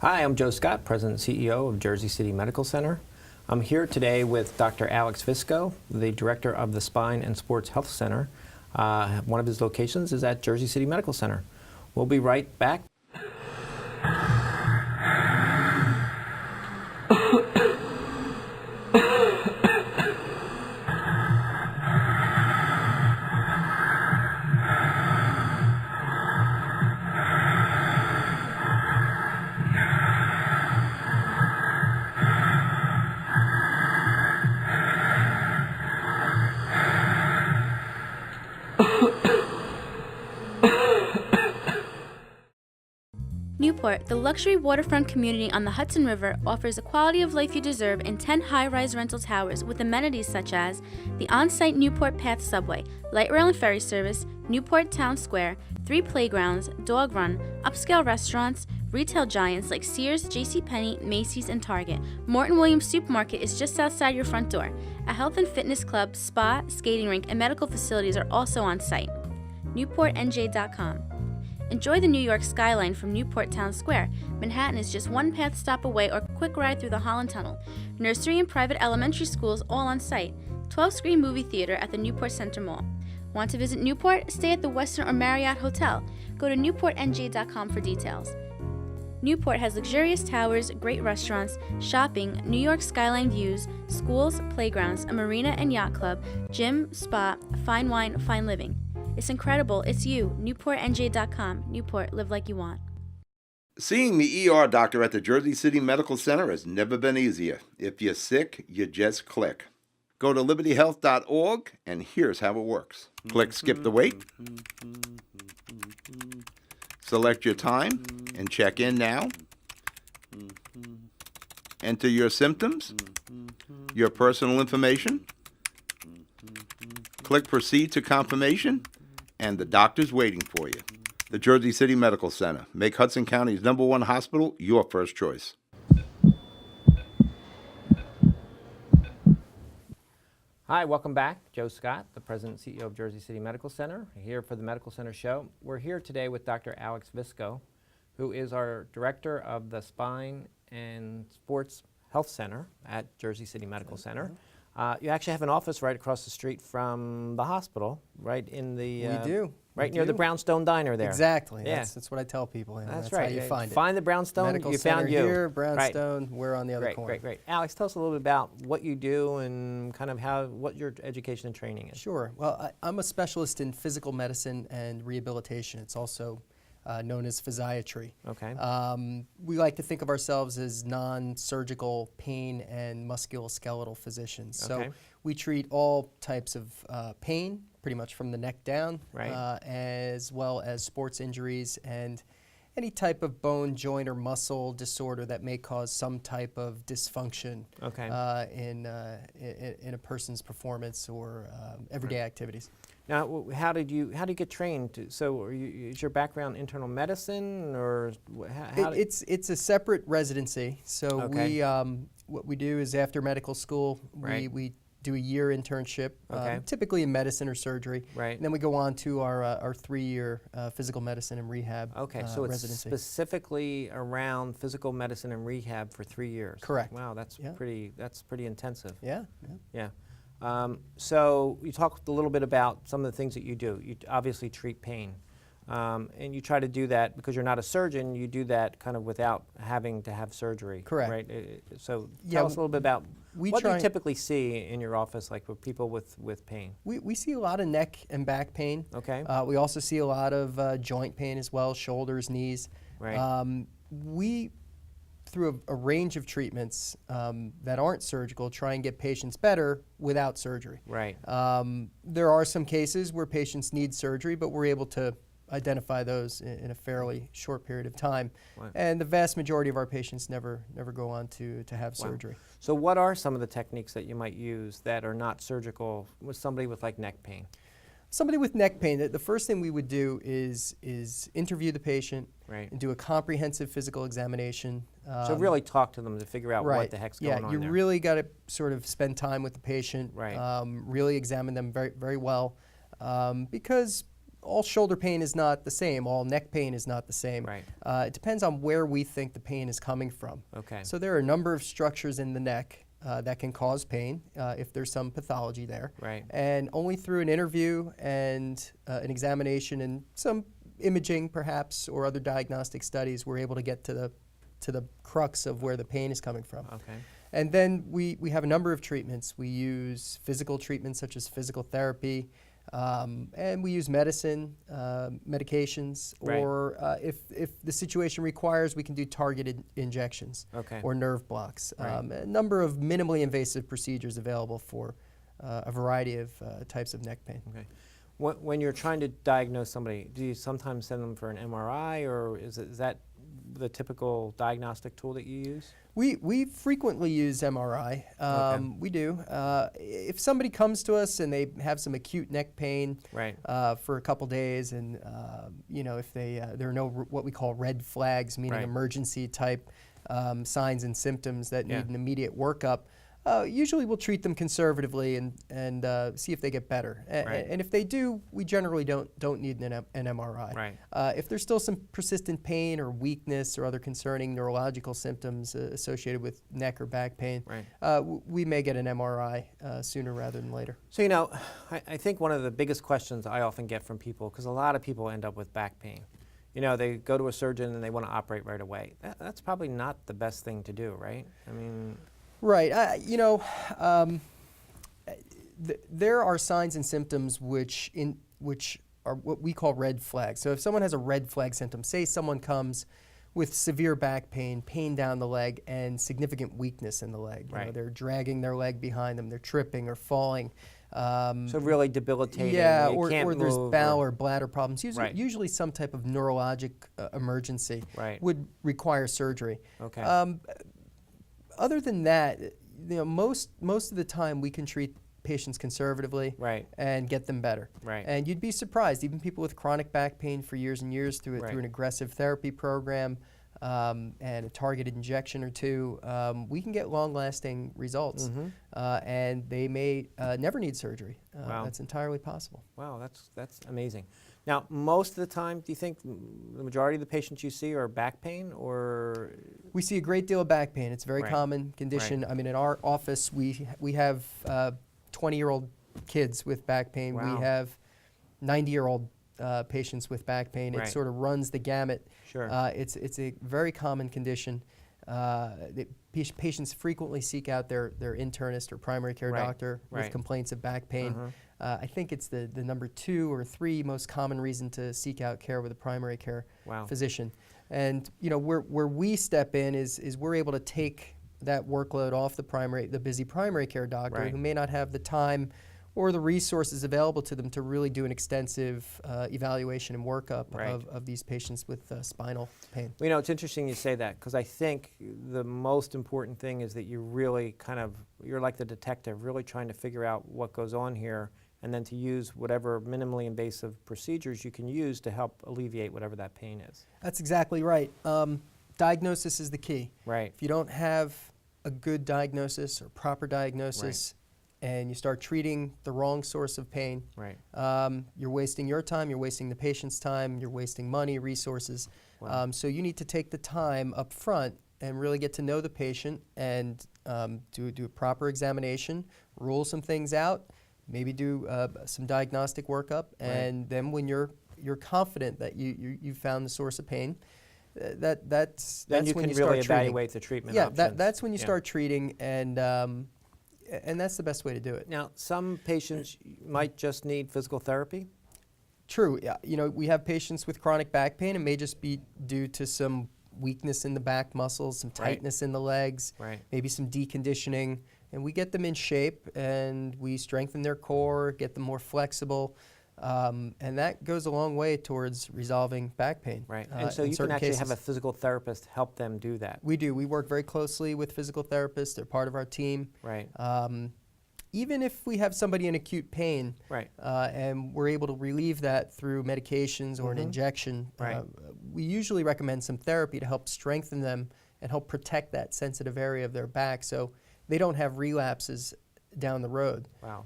Hi, I'm Joe Scott, President and CEO of Jersey City Medical Center. I'm here today with Dr. Alex Visco, the Director of the Spine and Sports Health Center. One of his locations is at Jersey City Medical Center. We'll be right back. Newport, the luxury waterfront community on the Hudson River, offers the quality of life you deserve in 10 high-rise rental towers with amenities such as the on-site Newport Path subway, light rail and ferry service, Newport Town Square, 3 playgrounds, dog run, upscale restaurants, retail giants like Sears, JCPenney, Macy's, and Target. Morton Williams Supermarket is just outside your front door. A health and fitness club, spa, skating rink, and medical facilities are also on site. NewportNJ.com. Enjoy the New York skyline from Newport Town Square. Manhattan is just one path stop away or quick ride through the Holland Tunnel. Nursery and private elementary schools all on site. 12-screen movie theater at the Newport Center Mall. Want to visit Newport? Stay at the Westin or Marriott Hotel. Go to NewportNJ.com for details. Newport has luxurious towers, great restaurants, shopping, New York skyline views, schools, playgrounds, a marina and yacht club, gym, spa, fine wine, fine living. It's incredible. It's you. NewportNJ.com. Newport, live like you want. Seeing the ER doctor at the Jersey City Medical Center has never been easier. If you're sick, you just click. Go to libertyhealth.org, and here's how it works. Click Skip the Wait. Select your time and check in now. Enter your symptoms, your personal information. Click Proceed to Confirmation, and the doctor's waiting for you. The Jersey City Medical Center. Make Hudson County's #1 hospital your first choice. Hi, welcome back. Joe Scott, the President and CEO of Jersey City Medical Center, here for the Medical Center Show. We're here today with Dr. Alex Visco, who is our Director of the Spine and Sports Health Center at Jersey City Medical Center. You actually have an office right across the street from the hospital, right in the... We do. Right near the Brownstone Diner there. Exactly. Yeah. That's what I tell people. You know, That's how right. you find it. Find the Brownstone, Medical you Center found you. Here, Brownstone, we're on the other corner. Great. Alex, tell us a little bit about what you do and kind of what your education and training is. Sure. Well, I'm a specialist in physical medicine and rehabilitation. It's also known as physiatry. Okay. We like to think of ourselves as non-surgical pain and musculoskeletal physicians. Okay. So we treat all types of pain, pretty much from the neck down, right. As well as sports injuries and any type of bone, joint, or muscle disorder that may cause some type of dysfunction in a person's performance or everyday activities. Now, how do you get trained? Is your background internal medicine, or it's a separate residency. So what we do is after medical school, we do a year internship, typically in medicine or surgery. Right. And then we go on to our 3-year physical medicine and rehab so it's residency. Specifically around physical medicine and rehab for 3 years. Correct. Wow, that's pretty intensive. Yeah. So you talked a little bit about some of the things that you do. You obviously treat pain. And you try to do that because you're not a surgeon. You do that kind of without having to have surgery. Correct. Right? So tell us a little bit about what do you typically see in your office, like with people with pain? We see a lot of neck and back pain. Okay. We also see a lot of joint pain as well, shoulders, knees. Right. We, through a range of treatments that aren't surgical, try and get patients better without surgery. Right. There are some cases where patients need surgery, but we're able to identify those in a fairly short period of time. Wow. And the vast majority of our patients never go on to have surgery. So what are some of the techniques that you might use that are not surgical with somebody with like neck pain? Somebody with neck pain, the first thing we would do is interview the patient and do a comprehensive physical examination. So really talk to them to figure out what the heck's going on there. You really got to sort of spend time with the patient, really examine them very, very well, because all shoulder pain is not the same. All neck pain is not the same. Right. It depends on where we think the pain is coming from. Okay. So there are a number of structures in the neck that can cause pain if there's some pathology there. Right. And only through an interview and an examination and some imaging perhaps or other diagnostic studies, we're able to get to the crux of where the pain is coming from. Okay. And then we have a number of treatments. We use physical treatments such as physical therapy, and we use medicine, medications, Right. or if the situation requires, we can do targeted injections Okay. or nerve blocks. Right. A number of minimally invasive procedures available for a variety of types of neck pain. Okay. When you're trying to diagnose somebody, do you sometimes send them for an MRI, or is that the typical diagnostic tool that you use? We frequently use MRI. Okay. We do. If somebody comes to us and they have some acute neck pain Right. for a couple days, and if there are no what we call red flags, meaning Right. emergency type signs and symptoms that Yeah. need an immediate workup, usually we'll treat them conservatively and see if they get better. Right. And if they do, we generally don't need an MRI. Right. If there's still some persistent pain or weakness or other concerning neurological symptoms associated with neck or back pain, Right. we may get an MRI sooner rather than later. So, I think one of the biggest questions I often get from people, because a lot of people end up with back pain, they go to a surgeon and they want to operate right away. That's probably not the best thing to do, right? I mean... Right. There are signs and symptoms which are what we call red flags. So if someone has a red flag symptom, say someone comes with severe back pain, pain down the leg, and significant weakness in the leg. Right. They're dragging their leg behind them, they're tripping or falling. So really debilitating. Yeah, you or can't there's move, bowel or bladder problems. Right. Usually some type of neurologic emergency Right. would require surgery. Okay. Other than that, most of the time we can treat patients conservatively Right. and get them better. Right. And you'd be surprised, even people with chronic back pain for years and years through Right. an aggressive therapy program and a targeted injection or two, we can get long-lasting results. Mhm. And they may never need surgery. Wow. That's entirely possible. Wow, that's amazing. Now, most of the time, do you think the majority of the patients you see are back pain, or? We see a great deal of back pain. It's a very Right. common condition. Right. I mean, in our office, we have 20-year-old kids with back pain. Wow. We have 90-year-old patients with back pain. Right. It sort of runs the gamut. Sure. It's a very common condition. Patients frequently seek out their internist or primary care Right. doctor Right. with complaints of back pain. Uh-huh. I think it's the number 2 or 3 most common reason to seek out care with a primary care Wow. physician. And where we step in is we're able to take that workload off the busy primary care doctor Right. who may not have the time or the resources available to them to really do an extensive evaluation and workup Right. of these patients with spinal pain. Well, it's interesting you say that, because I think the most important thing is that you really you're like the detective, really trying to figure out what goes on here, and then to use whatever minimally invasive procedures you can use to help alleviate whatever that pain is. That's exactly right. Diagnosis is the key. Right. If you don't have a good diagnosis or proper diagnosis, and you start treating the wrong source of pain, Right. you're wasting your time, you're wasting the patient's time, you're wasting money, resources. Wow. So you need to take the time up front and really get to know the patient and do a proper examination, rule some things out, maybe do some diagnostic workup, and then when you're confident that you found the source of pain, that's Then you when can you start really treating. evaluate the treatment Yeah, options. that's when you Yeah. start treating, and that's the best way to do it. Now, some patients might just need physical therapy. True. Yeah. We have patients with chronic back pain. It may just be due to some weakness in the back muscles, some Right. tightness in the legs, Right. maybe some deconditioning, and we get them in shape and we strengthen their core, get them more flexible, and that goes a long way towards resolving back pain. Right. And so in you can certain actually cases. have a physical therapist help them do that. We do. We work very closely with physical therapists. They're part of our team. Right. Even if we have somebody in acute pain, Right. and we're able to relieve that through medications or an injection, Right. We usually recommend some therapy to help strengthen them and help protect that sensitive area of their back so they don't have relapses down the road. Wow.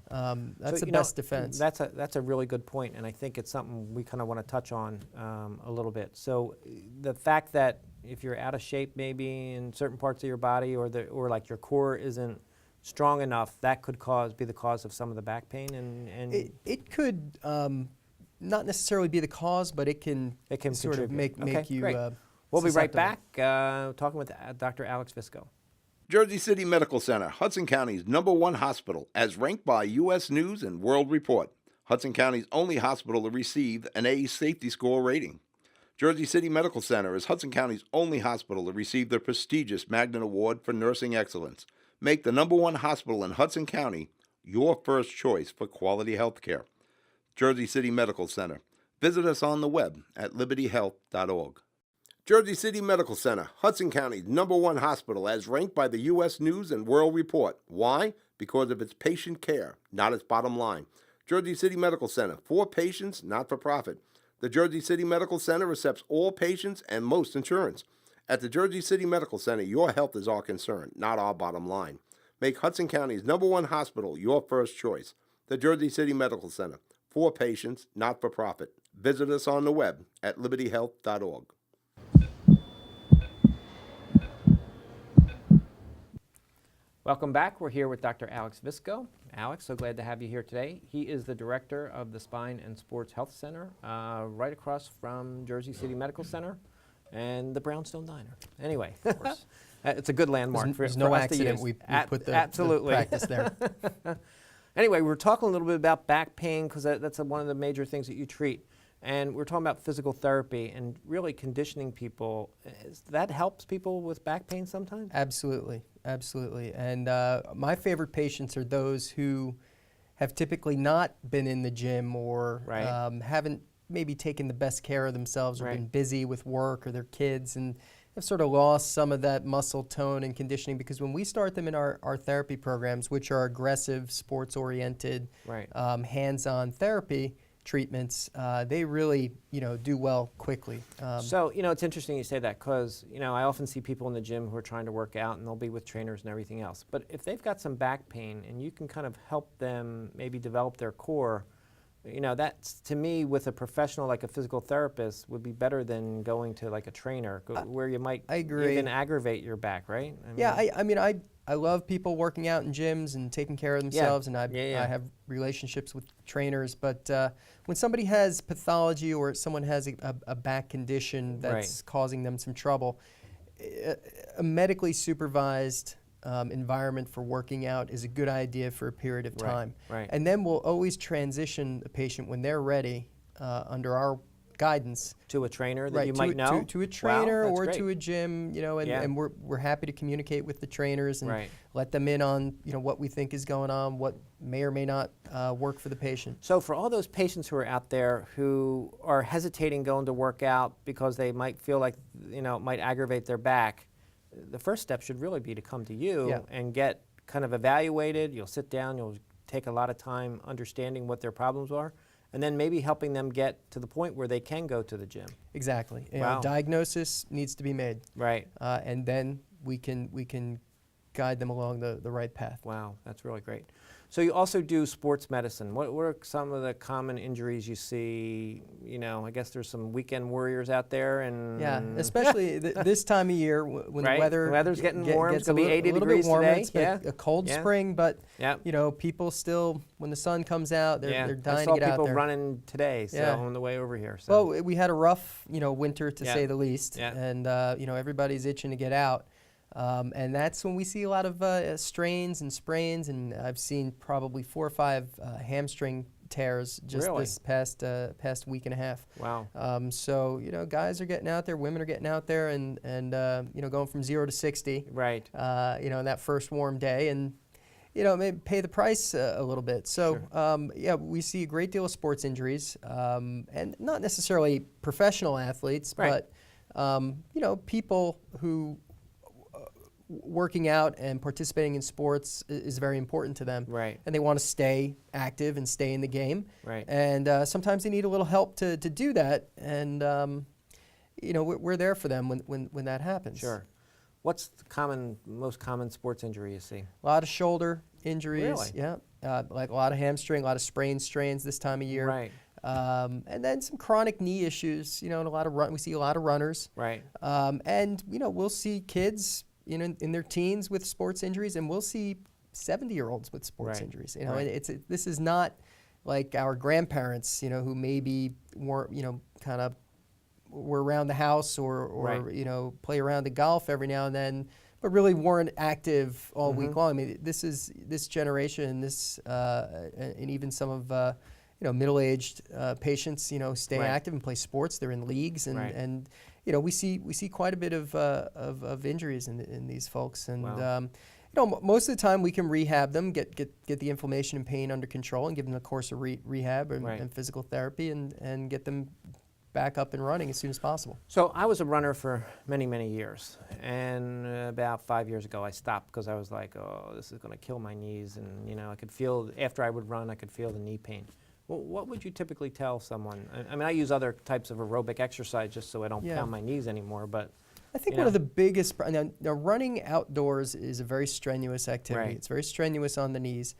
That's So, the best defense. That's a really good point, and I think it's something we kind of want to touch on a little bit. So the fact that if you're out of shape maybe in certain parts of your body, or like your core isn't strong enough, that could be the cause of some of the back pain, and it could not necessarily be the cause, but it can sort of make you. Great. We'll be right susceptible. back talking with Dr. Alex Visco. Jersey City Medical Center, Hudson County's #1 hospital, as ranked by U.S. News and World Report. Hudson County's only hospital to receive an A safety score rating. Jersey City Medical Center is Hudson County's only hospital to receive the prestigious Magnet Award for Nursing Excellence. Make the #1 hospital in Hudson County your first choice for quality health care. Jersey City Medical Center. Visit us on the web at libertyhealth.org. Jersey City Medical Center, Hudson County's #1 hospital, as ranked by the U.S. News and World Report. Why? Because of its patient care, not its bottom line. Jersey City Medical Center, for patients, not for profit. The Jersey City Medical Center accepts all patients and most insurance. At the Jersey City Medical Center, your health is our concern, not our bottom line. Make Hudson County's #1 hospital your first choice. The Jersey City Medical Center, for patients, not for profit. Visit us on the web at libertyhealth.org. Welcome back. We're here with Dr. Alex Visco. Alex, so glad to have you here today. He is the director of the Spine and Sports Health Center, right across from Jersey City Medical Center and the Brownstone Diner. Anyway, it's a good landmark for There's for no us accident to use. we put the Absolutely. practice there. Anyway, we were talking a little bit about back pain because that's one of the major things that you treat. And we're talking about physical therapy and really conditioning people. That helps people with back pain sometimes? Absolutely, absolutely. And my favorite patients are those who have typically not been in the gym or haven't maybe taken the best care of themselves or been busy with work or their kids and have sort of lost some of that muscle tone and conditioning, because when we start them in our therapy programs, which are aggressive, sports-oriented, hands-on therapy treatments, they really, do well quickly. So, it's interesting you say that because, I often see people in the gym who are trying to work out and they'll be with trainers and everything else. But if they've got some back pain and you can kind of help them maybe develop their core, that's, to me, with a professional like a physical therapist, would be better than going to like a trainer where you might even aggravate your back, right? I love people working out in gyms and taking care of themselves, and I have relationships with trainers. But when somebody has pathology or someone has a back condition that's causing them some trouble, a medically supervised environment for working out is a good idea for a period of time. And then we'll always transition the patient when they're ready under our guidance to a trainer that you might know? To a trainer or great. to a gym, and we're happy to communicate with the trainers and let them in on what we think is going on, what may or may not work for the patient. So for all those patients who are out there who are hesitating going to work out because they might feel like it might aggravate their back, the first step should really be to come to you and get kind of evaluated. You'll sit down, you'll take a lot of time understanding what their problems are, and then maybe helping them get to the point where they can go to the gym. Exactly. Diagnosis needs to be made. And then we can guide them along the right path. Wow, that's really great. So you also do sports medicine. What are some of the common injuries you see? I guess there's some weekend warriors out there, and especially this time of year when the weather's getting warm. It's gets gonna be 80 a little degrees bit warmer. today. It's been a cold spring, but people still, when the sun comes out, they're dying to get out there. I saw people running today, on the way over here. So. Well, we had a rough winter to say the least, and everybody's itching to get out. And that's when we see a lot of strains and sprains, and I've seen probably 4 or 5 hamstring tears just this past week and a half. Wow. So guys are getting out there, women are getting out there, and going from 0 to 60. Right. In that first warm day, and maybe pay the price a little bit. So we see a great deal of sports injuries, and not necessarily professional athletes, but people who working out and participating in sports is very important to them. And they want to stay active and stay in the game. And sometimes they need a little help to do that. And we're there for them when that happens. Sure. What's the most common sports injury you see? A lot of shoulder injuries. Really? Yeah. Like a lot of hamstring, a lot of sprains, strains this time of year. Right. And then some chronic knee issues, and we see a lot of runners. Right. And, we'll see kids, in their teens with sports injuries, and we'll see 70-year-olds with sports Right. injuries. Right. This is not like our grandparents, who maybe weren't, kind of were around the house or Right. play around the golf every now and then, but really weren't active all week long. I mean, this generation, and even some of middle-aged patients, stay Right. active and play sports. They're in leagues, and Right. and we see quite a bit of injuries in these folks, and Wow. most of the time we can rehab them, get the inflammation and pain under control, and give them a course of rehab Right. and physical therapy, and get them back up and running as soon as possible. So I was a runner for many, many years, and about 5 years ago I stopped because I was like, oh, this is going to kill my knees, and I could feel, after I would run, I could feel the knee pain. Well, what would you typically tell someone? I mean, I use other types of aerobic exercise just so I don't pound my knees anymore, but I think one of the biggest, now running outdoors is a very strenuous activity. Right. It's very strenuous on the knees,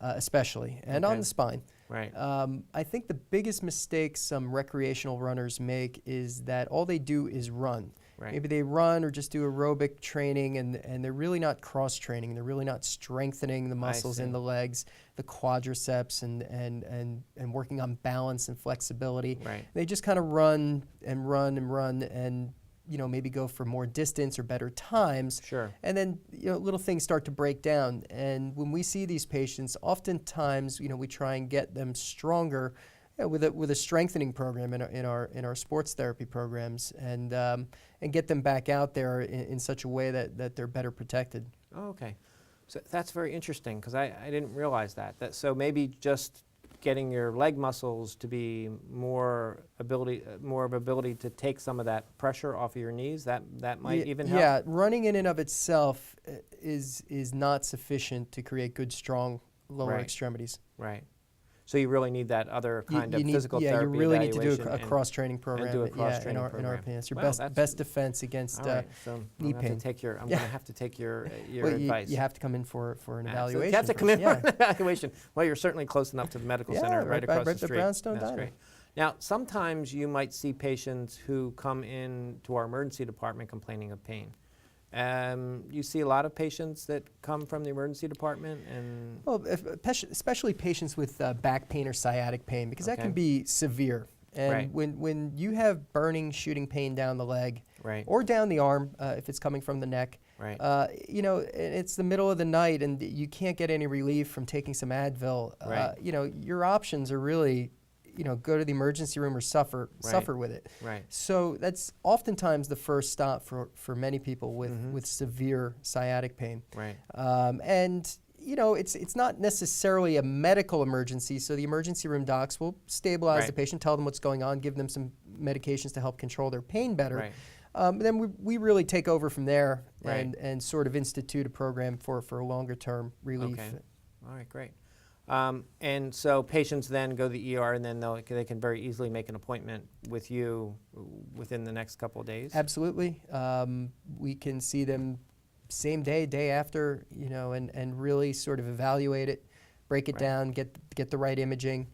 especially, and on Okay. the spine. Right. I think the biggest mistake some recreational runners make is that all they do is run. Right. Maybe they run or just do aerobic training, and they're really not cross-training. They're really not strengthening the muscles in see. the legs, the quadriceps, and working on balance and flexibility. Right. They just kind of run and run and run, and maybe go for more distance or better times. Sure. And then, little things start to break down. And when we see these patients, oftentimes, we try and get them stronger with a strengthening program in our sports therapy programs, and get them back out there in such a way that they're better protected. Oh, okay. So that's very interesting because I didn't realize that. So maybe just getting your leg muscles to be more of ability to take some of that pressure off of your knees, that might even help? Yeah, running in and of itself is not sufficient to create good, strong lower Right. extremities. Right. So you really need that other kind of physical you therapy really need to do evaluation a and- cross-training program. do a in cross-training our program. opinion. It's your Wow, that's- best defense against All right, so knee I'm gonna pain. have to take your, I'm Yeah. going to have to take your Well, advice. you have to come in for an So evaluation. you have to come first. in for an evaluation. Well, you're certainly close enough to the medical Yeah, center, right across by the the street. Brownstone That's Diner. great. Now, sometimes you might see patients who come in to our emergency department complaining of pain. You see a lot of patients that come from the emergency department, and Well, especially patients with back pain or sciatic pain, because that Okay. can be severe. And Right. when you have burning, shooting pain down the leg right, or down the arm, if it's coming from the neck, right, it's the middle of the night and you can't get any relief from taking some Advil. Right. Your options are really, go to the emergency room or suffer with it. right, So that's oftentimes the first stop for many people with severe sciatic pain. right, And it's not necessarily a medical emergency, so the emergency room docs will stabilize the Right. patient, tell them what's going on, give them some medications to help control their pain better. right. Then we really take over from there Right. and sort of institute a program for a longer term relief. Okay. All right, great. And so patients then go to the ER, and then they can very easily make an appointment with you within the next couple of days? Absolutely. We can see them same day after, and really sort of evaluate it, break it Right. down, get the right imaging,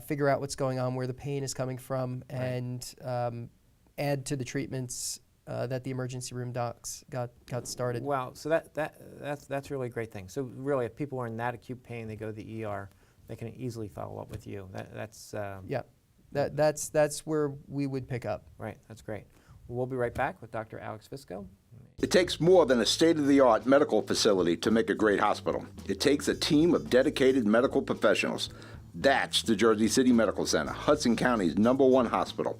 figure out what's going on, where the pain is coming from, Right. and add to the treatments that the emergency room docs got started. Wow, so that's really a great thing. So really, if people are in that acute pain, they go to the ER, they can easily follow up with you. That's Yeah, that's where we would pick up. right, that's great. We'll be right back with Dr. Alex Visco. It takes more than a state-of-the-art medical facility to make a great hospital. It takes a team of dedicated medical professionals. That's the Jersey City Medical Center, Hudson County's #1 hospital.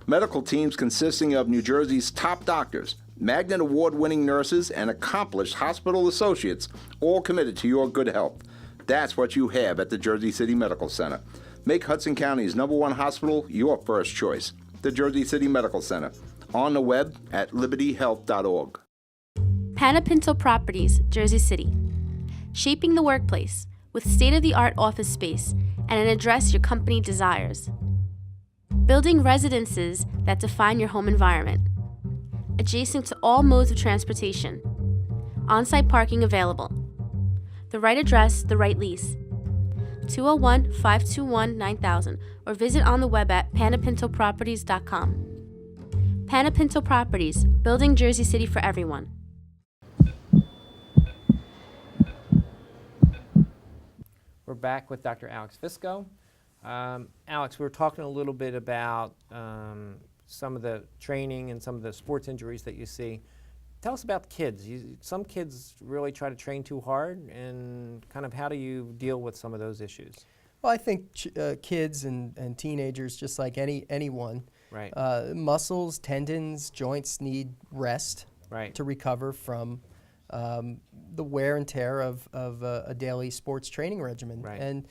Medical teams consisting of New Jersey's top doctors, Magnet Award-winning nurses, and accomplished hospital associates, all committed to your good health. That's what you have at the Jersey City Medical Center. Make Hudson County's #1 hospital your first choice. The Jersey City Medical Center. On the web at libertyhealth.org. Panapinto Properties, Jersey City. Shaping the workplace with state-of-the-art office space and an address your company desires. Building residences that define your home environment. adjacent to all modes of transportation. On-site parking available. The right address, the right lease. 201-521-9000 or visit on the web at panapintoproperties.com. Panapinto Properties, building Jersey City for everyone. We're back with Dr. Alex Visco. Alex, we were talking a little bit about some of the training and some of the sports injuries that you see. Tell us about kids. Some kids really try to train too hard, and kind of how do you deal with some of those issues? Well, I think kids and teenagers, just like anyone, Right. Muscles, tendons, joints need rest Right. to recover from the wear and tear of a daily sports training regimen. Right. And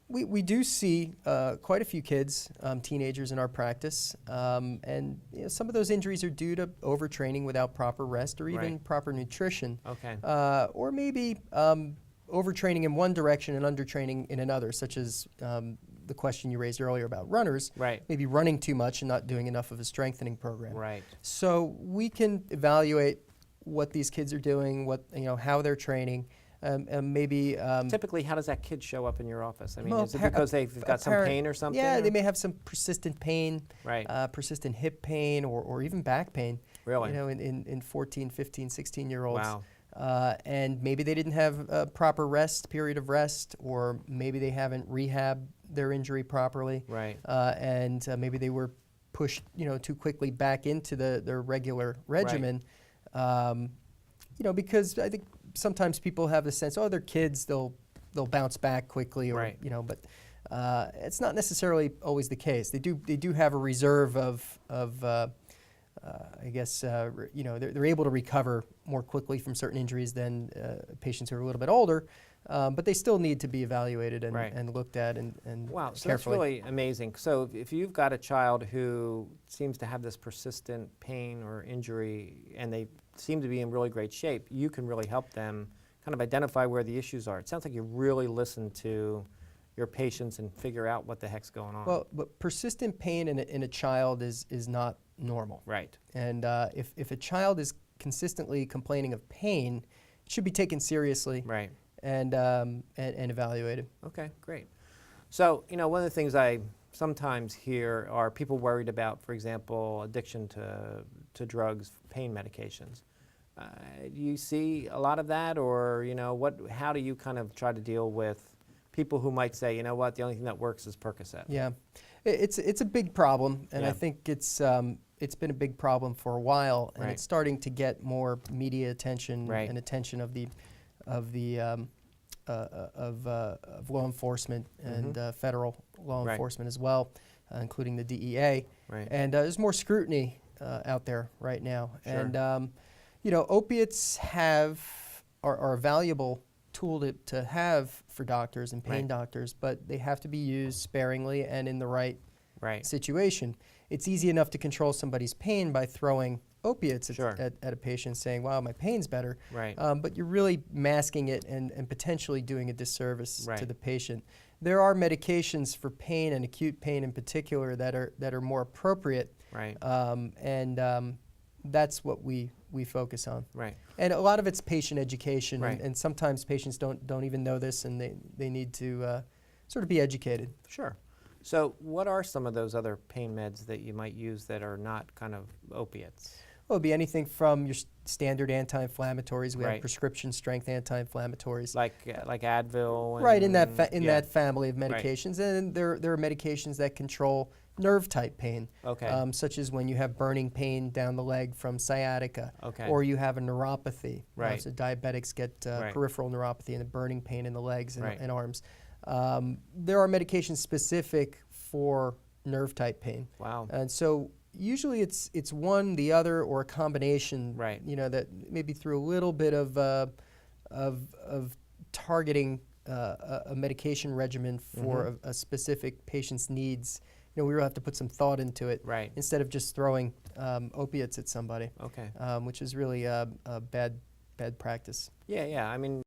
we do see quite a few kids, teenagers in our practice, and some of those injuries are due to overtraining without proper rest or even Right. proper nutrition. Okay. Or maybe overtraining in one direction and undertraining in another, such as the question you raised earlier about runners. Right. Maybe running too much and not doing enough of a strengthening program. Right. So we can evaluate what these kids are doing, how they're training, and maybe. Typically, how does that kid show up in your office? I mean, well, is it because they've got some pain or something? Yeah, or? they may have some persistent pain, Right. persistent hip pain, or even back pain. Really? In 14, 15, 16-year-olds. Wow. And maybe they didn't have a proper period of rest, or maybe they haven't rehabbed their injury properly. Right. And maybe they were pushed, too quickly back into their regular regimen. Because I think sometimes people have the sense, they're kids, they'll bounce back quickly, or Right. but it's not necessarily always the case. They do have a reserve of I guess they're able to recover more quickly from certain injuries than patients who are a little bit older, but they still need to be evaluated and, Right. and looked at and Wow, so that's carefully. really amazing. So if you've got a child who seems to have this persistent pain or injury and they seem to be in really great shape, you can really help them kind of identify where the issues are. It sounds like you really listen to your patients and figure out what the heck's going on. Well, but persistent pain in a child is not normal. Right. And if a child is consistently complaining of pain, it should be taken seriously. Right. And evaluated. Okay, great. So, one of the things I sometimes hear are people worried about, for example, addiction to drugs, pain medications. Do you see a lot of that, or how do you kind of try to deal with people who might say, the only thing that works is Percocet? Yeah, it's a big problem, and Yeah. I think it's been a big problem for a while, and Right. it's starting to get more media attention Right. and attention of law enforcement and federal law Right. enforcement as well, including the DEA. Right. And there's more scrutiny out there right now. Sure. And opiates are a valuable tool to have for doctors and pain Right. doctors, but they have to be used sparingly and in the right Right. situation. It's easy enough to control somebody's pain by throwing opiates Sure. at a patient, saying, wow, my pain's better. Right. But you're really masking it and potentially doing a disservice Right. to the patient. There are medications for pain and acute pain in particular that are more appropriate, Right. and that's what we focus on. Right. And a lot of it's patient education, Right. and sometimes patients don't even know this, and they need to sort of be educated. Sure. So what are some of those other pain meds that you might use that are not kind of opiates? Well, it'd be anything from your standard anti-inflammatories. We Right. have prescription strength anti-inflammatories. Like Advil? And, Right, in that yeah. that family of medications. And there are medications that control nerve type pain, Okay. such as when you have burning pain down the leg from sciatica, Okay. or you have a neuropathy. Right. So diabetics get Right. peripheral neuropathy and the burning pain in the legs and, Right. and arms. There are medications specific for nerve type pain. Wow. And so usually it's one, the other, or a combination. Right. That maybe through a little bit of targeting a medication regimen for a specific patient's needs. We really have to put some thought into it, Right. instead of just throwing opiates at somebody, Okay. which is really a bad practice. Yeah, yeah. I mean,